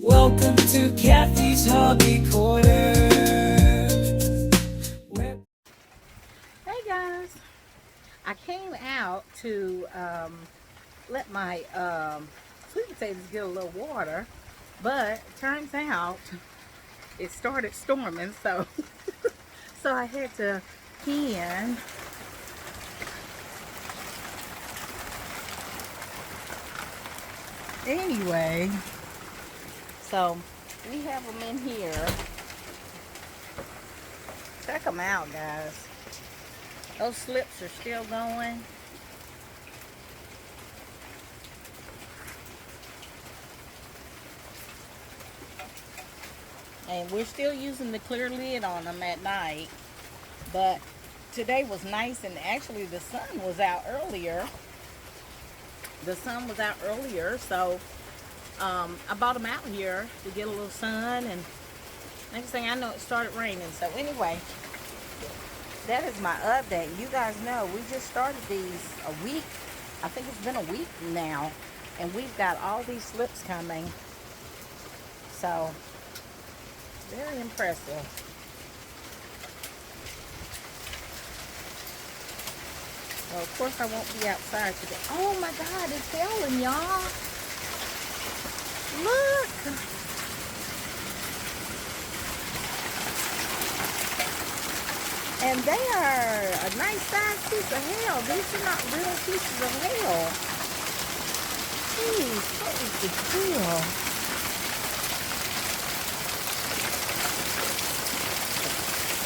Welcome to Kathy's Hobby Corner. Hey guys, I came out to let my sweet potatoes get a little water, but turns out it started storming, so so I had to can anyway. So we have them in here. Check them out, guys. Those slips are still going. And we're still using the clear lid on them at night. But today was nice, and actually the sun was out earlier. So I brought them out here to get a little sun, and next thing I know it started raining. So anyway, that is my update. You guys know we just started these a week. I think it's been a week now, and we've got all these slips coming. So very impressive. Well, of course I won't be outside today. Oh my God, it's hailing, y'all. Look. And they are a nice sized piece of hail. These are not real pieces of hail. Jeez, what is the deal?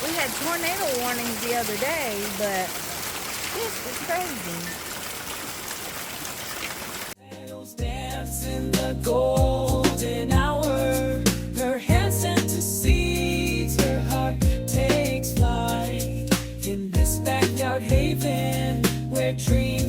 We had tornado warnings the other day, but this is crazy. Dance in the golden hour. Her hands tend to seeds. Her heart takes flight in this backyard haven where dreams